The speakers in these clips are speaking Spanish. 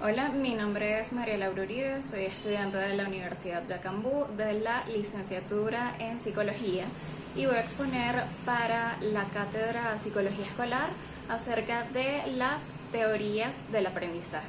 Hola, mi nombre es María Laura Uribe, soy estudiante de la Universidad de Acambú de la licenciatura en Psicología y voy a exponer para la cátedra Psicología Escolar acerca de las teorías del aprendizaje.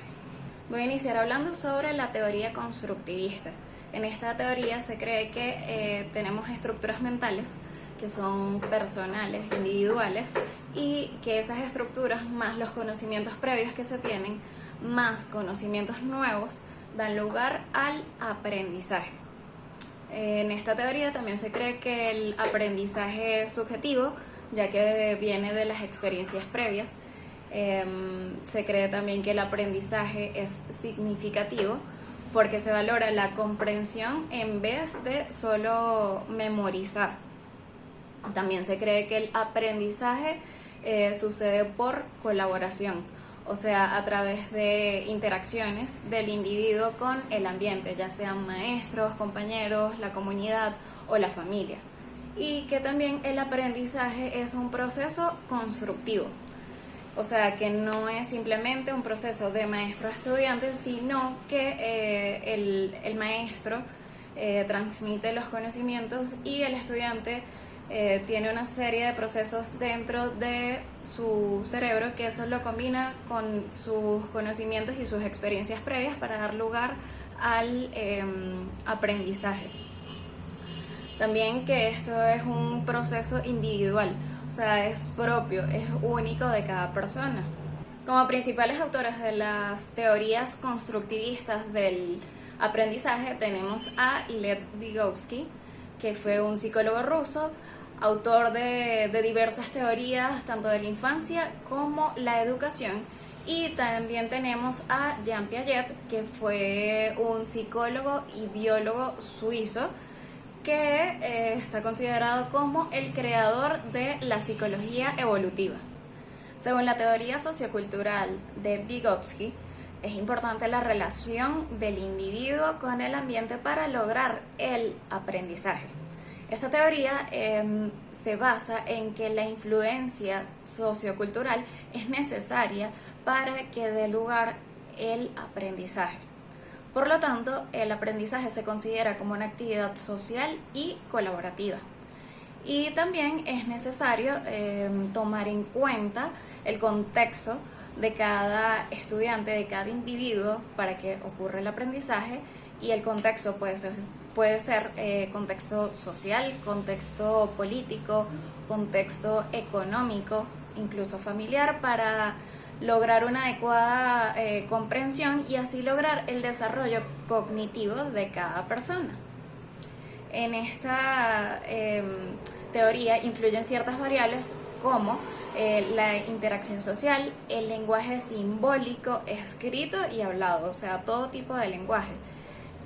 Voy a iniciar hablando sobre la teoría constructivista. En esta teoría se cree que tenemos estructuras mentales que son personales, individuales, y que esas estructuras más los conocimientos previos que se tienen más conocimientos nuevos dan lugar al aprendizaje. En esta teoría también se cree que el aprendizaje es subjetivo, ya que viene de las experiencias previas. Se cree también que el aprendizaje es significativo porque se valora la comprensión en vez de solo memorizar. También se cree que el aprendizaje sucede por colaboración, o sea, a través de interacciones del individuo con el ambiente, ya sean maestros, compañeros, la comunidad o la familia. Y que también el aprendizaje es un proceso constructivo, o sea, que no es simplemente un proceso de maestro a estudiante, sino que el maestro transmite los conocimientos y el estudiante tiene una serie de procesos dentro de su cerebro que eso lo combina con sus conocimientos y sus experiencias previas para dar lugar al aprendizaje. También que esto es un proceso individual, o sea, es propio, es único de cada persona. Como principales autores de las teorías constructivistas del aprendizaje tenemos a Lev Vygotsky, que fue un psicólogo ruso, autor de diversas teorías, tanto de la infancia como la educación. Y también tenemos a Jean Piaget, que fue un psicólogo y biólogo suizo, que está considerado como el creador de la psicología evolutiva. Según la teoría sociocultural de Vygotsky, es importante la relación del individuo con el ambiente para lograr el aprendizaje. Esta teoría se basa en que la influencia sociocultural es necesaria para que dé lugar el aprendizaje. Por lo tanto, el aprendizaje se considera como una actividad social y colaborativa. Y también es necesario tomar en cuenta el contexto de cada estudiante, de cada individuo para que ocurra el aprendizaje, y el contexto puede ser contexto social, contexto político, contexto económico, incluso familiar, para lograr una adecuada comprensión y así lograr el desarrollo cognitivo de cada persona. En esta teoría influyen ciertas variables como la interacción social, el lenguaje simbólico, escrito y hablado, o sea, todo tipo de lenguaje.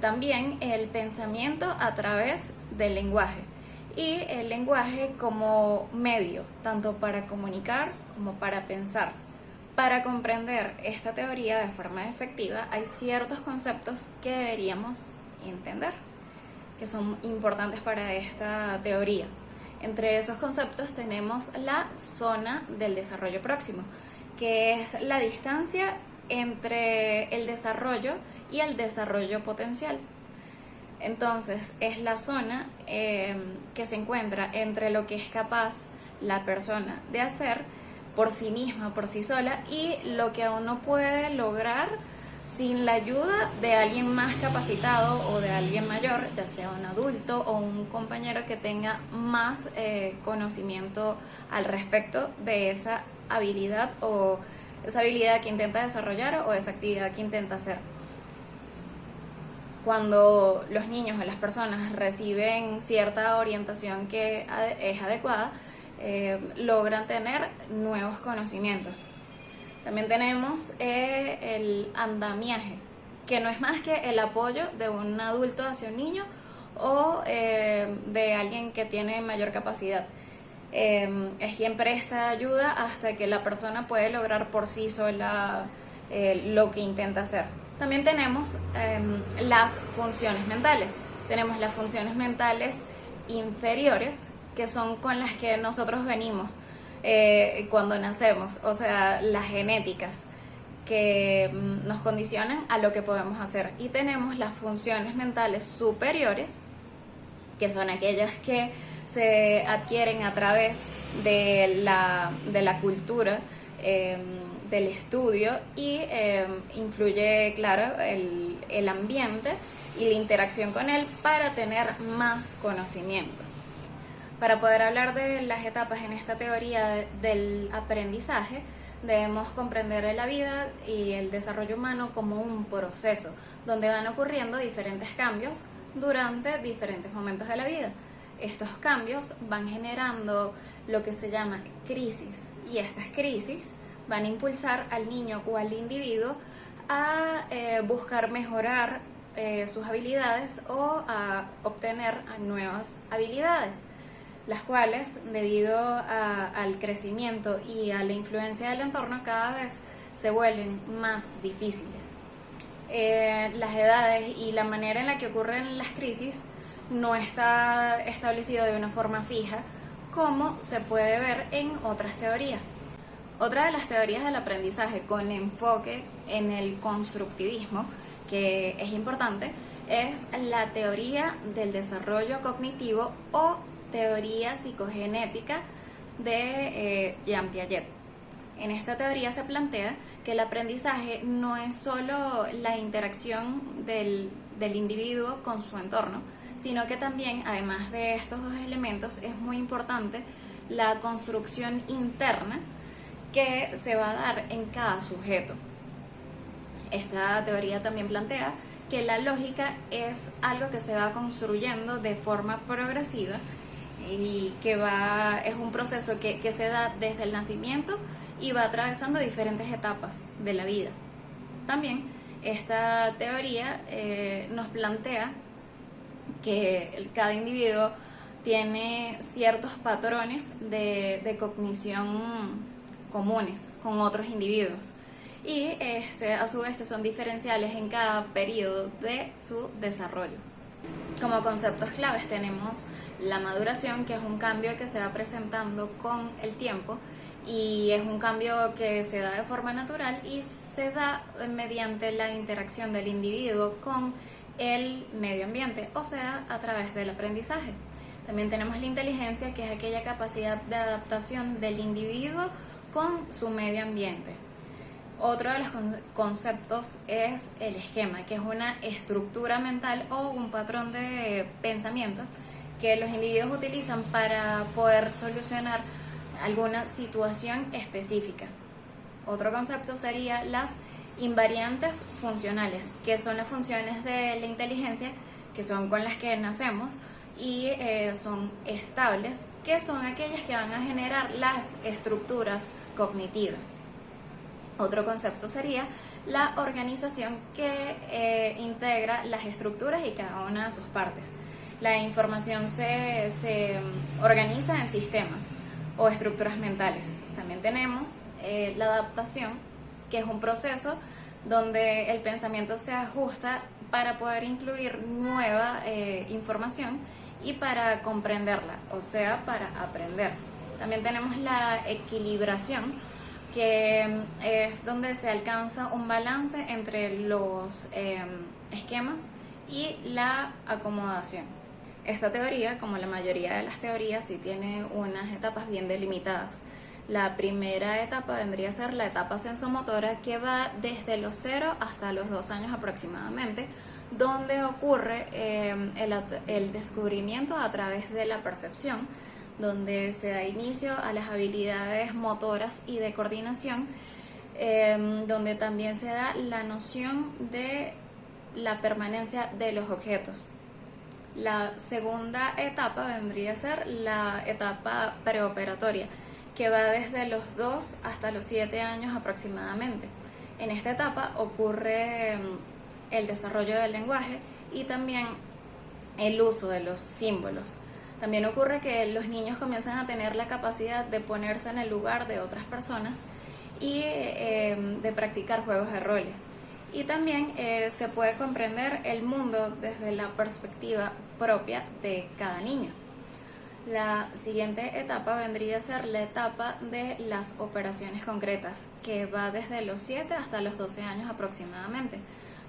También el pensamiento a través del lenguaje y el lenguaje como medio, tanto para comunicar como para pensar. Para comprender esta teoría de forma efectiva hay ciertos conceptos que deberíamos entender, que son importantes para esta teoría. Entre esos conceptos tenemos la zona del desarrollo próximo, que es la distancia entre el desarrollo y el desarrollo potencial. Entonces, es la zona que se encuentra entre lo que es capaz la persona de hacer por sí misma, por sí sola, y lo que aún no puede lograr sin la ayuda de alguien más capacitado o de alguien mayor, ya sea un adulto o un compañero que tenga más conocimiento al respecto de esa habilidad o esa habilidad que intenta desarrollar o esa actividad que intenta hacer. Cuando los niños o las personas reciben cierta orientación que es adecuada, logran tener nuevos conocimientos. También tenemos el andamiaje, que no es más que el apoyo de un adulto hacia un niño o de alguien que tiene mayor capacidad. Es quien presta ayuda hasta que la persona puede lograr por sí sola lo que intenta hacer. También tenemos las funciones mentales. Tenemos las funciones mentales inferiores, que son con las que nosotros venimos cuando nacemos, o sea, las genéticas, que nos condicionan a lo que podemos hacer. Y tenemos las funciones mentales superiores, que son aquellas que se adquieren a través de la cultura, del estudio, y influye, claro, el ambiente y la interacción con él para tener más conocimiento. Para poder hablar de las etapas en esta teoría del aprendizaje, debemos comprender la vida y el desarrollo humano como un proceso donde van ocurriendo diferentes cambios durante diferentes momentos de la vida. Estos cambios van generando lo que se llama crisis, y estas crisis van a impulsar al niño o al individuo a buscar mejorar sus habilidades o a obtener nuevas habilidades, las cuales, debido al crecimiento y a la influencia del entorno, cada vez se vuelven más difíciles. Las edades y la manera en la que ocurren las crisis no está establecido de una forma fija, como se puede ver en otras teorías. Otra de las teorías del aprendizaje con enfoque en el constructivismo, que es importante, es la teoría del desarrollo cognitivo o teoría psicogenética de Jean Piaget. En esta teoría se plantea que el aprendizaje no es solo la interacción del individuo con su entorno, sino que también, además de estos dos elementos, es muy importante la construcción interna que se va a dar en cada sujeto. Esta teoría también plantea que la lógica es algo que se va construyendo de forma progresiva y que es un proceso que se da desde el nacimiento y va atravesando diferentes etapas de la vida. También esta teoría nos plantea que cada individuo tiene ciertos patrones de cognición comunes con otros individuos y a su vez que son diferenciales en cada periodo de su desarrollo. Como conceptos claves tenemos la maduración, que es un cambio que se va presentando con el tiempo y es un cambio que se da de forma natural y se da mediante la interacción del individuo con el medio ambiente, o sea, a través del aprendizaje. También tenemos la inteligencia, que es aquella capacidad de adaptación del individuo con su medio ambiente. Otro de los conceptos es el esquema, que es una estructura mental o un patrón de pensamiento que los individuos utilizan para poder solucionar alguna situación específica. Otro concepto sería las invariantes funcionales, que son las funciones de la inteligencia que son con las que nacemos y son estables, que son aquellas que van a generar las estructuras cognitivas. Otro concepto sería la organización, que integra las estructuras y cada una de sus partes. La información se organiza en sistemas o estructuras mentales. También tenemos la adaptación, que es un proceso donde el pensamiento se ajusta para poder incluir nueva información y para comprenderla, o sea, para aprender. También tenemos la equilibración, que es donde se alcanza un balance entre los esquemas y la acomodación. Esta teoría, como la mayoría de las teorías, sí tiene unas etapas bien delimitadas. La primera etapa vendría a ser la etapa sensomotora, que va desde los 0 hasta los 2 años aproximadamente, donde ocurre el descubrimiento a través de la percepción, donde se da inicio a las habilidades motoras y de coordinación, donde también se da la noción de la permanencia de los objetos. La segunda etapa vendría a ser la etapa preoperatoria, que va desde los 2 hasta los 7 años aproximadamente. En esta etapa ocurre el desarrollo del lenguaje y también el uso de los símbolos. También ocurre que los niños comienzan a tener la capacidad de ponerse en el lugar de otras personas y de practicar juegos de roles. Y también se puede comprender el mundo desde la perspectiva propia de cada niño. La siguiente etapa vendría a ser la etapa de las operaciones concretas, que va desde los 7 hasta los 12 años aproximadamente,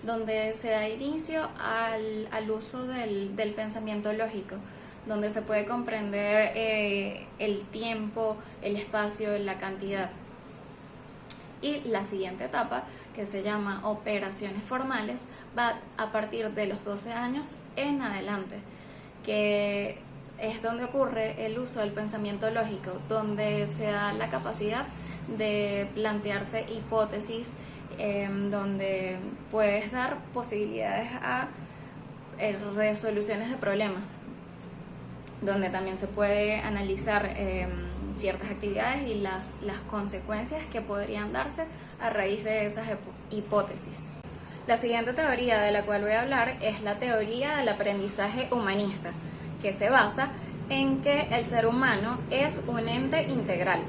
donde se da inicio al uso del pensamiento lógico, donde se puede comprender el tiempo, el espacio, la cantidad. Y la siguiente etapa, que se llama operaciones formales, va a partir de los 12 años en adelante, que es donde ocurre el uso del pensamiento lógico, donde se da la capacidad de plantearse hipótesis, donde puedes dar posibilidades a resoluciones de problemas, donde también se puede analizar ciertas actividades y las consecuencias que podrían darse a raíz de esas hipótesis. La siguiente teoría de la cual voy a hablar es la teoría del aprendizaje humanista, que se basa en que el ser humano es un ente integral.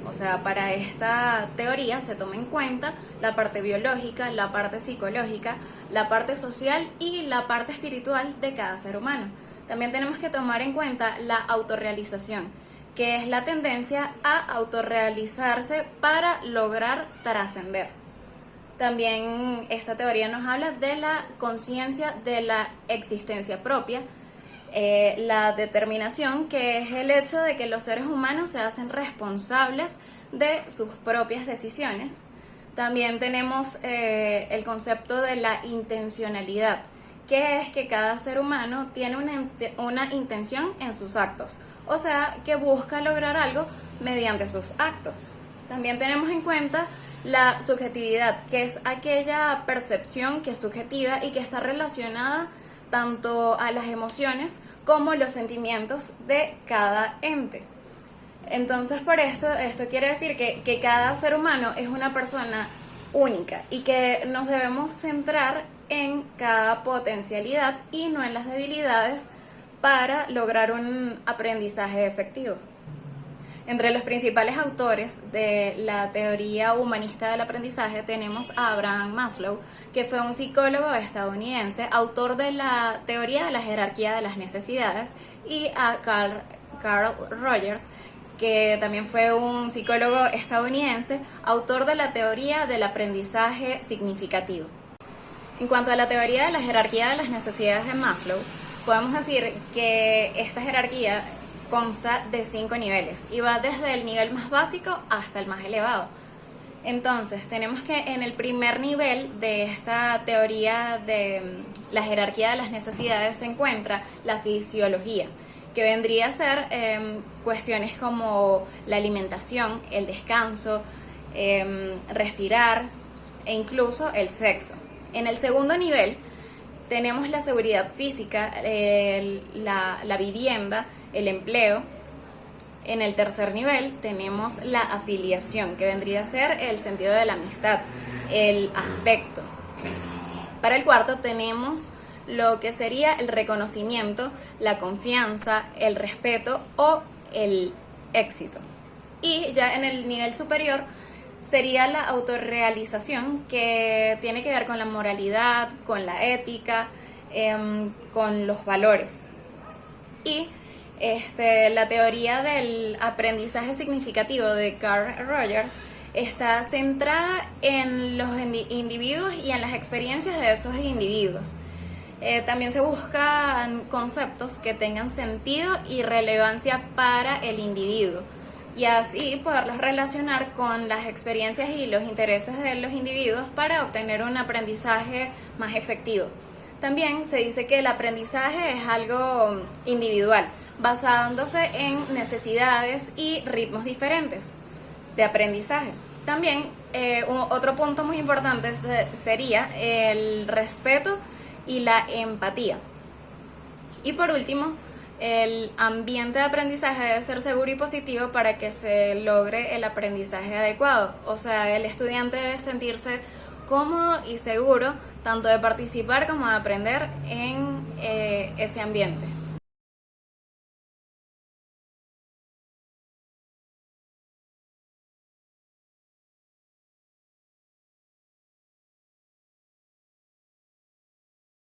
O sea, para esta teoría se toma en cuenta la parte biológica, la parte psicológica, la parte social y la parte espiritual de cada ser humano. También tenemos que tomar en cuenta la autorrealización, que es la tendencia a autorrealizarse para lograr trascender. También esta teoría nos habla de la conciencia de la existencia propia, la determinación, que es el hecho de que los seres humanos se hacen responsables de sus propias decisiones. También tenemos el concepto de la intencionalidad, que es que cada ser humano tiene una intención en sus actos, o sea, que busca lograr algo mediante sus actos. También tenemos en cuenta la subjetividad, que es aquella percepción que es subjetiva y que está relacionada tanto a las emociones como los sentimientos de cada ente. Entonces, por esto quiere decir que cada ser humano es una persona única y que nos debemos centrar en cada potencialidad y no en las debilidades para lograr un aprendizaje efectivo. Entre los principales autores de la teoría humanista del aprendizaje tenemos a Abraham Maslow, que fue un psicólogo estadounidense, autor de la teoría de la jerarquía de las necesidades, y a Carl Rogers, que también fue un psicólogo estadounidense, autor de la teoría del aprendizaje significativo. En cuanto a la teoría de la jerarquía de las necesidades de Maslow, podemos decir que esta jerarquía consta de 5 niveles y va desde el nivel más básico hasta el más elevado. Entonces, tenemos que en el primer nivel de esta teoría de la jerarquía de las necesidades se encuentra la fisiología, que vendría a ser cuestiones como la alimentación, el descanso, respirar e incluso el sexo. En el segundo nivel tenemos la seguridad física, la vivienda, el empleo. En el tercer nivel tenemos la afiliación, que vendría a ser el sentido de la amistad, el afecto. Para el cuarto tenemos lo que sería el reconocimiento, la confianza, el respeto o el éxito. Y ya en el nivel superior sería la autorrealización, que tiene que ver con la moralidad, con la ética, con los valores. Y la teoría del aprendizaje significativo de Carl Rogers está centrada en los individuos y en las experiencias de esos individuos. También se buscan conceptos que tengan sentido y relevancia para el individuo, y así poderlos relacionar con las experiencias y los intereses de los individuos para obtener un aprendizaje más efectivo. También se dice que el aprendizaje es algo individual, basándose en necesidades y ritmos diferentes de aprendizaje. También otro punto muy importante sería el respeto y la empatía. Y por último, el ambiente de aprendizaje debe ser seguro y positivo para que se logre el aprendizaje adecuado. O sea, el estudiante debe sentirse cómodo y seguro tanto de participar como de aprender en ese ambiente.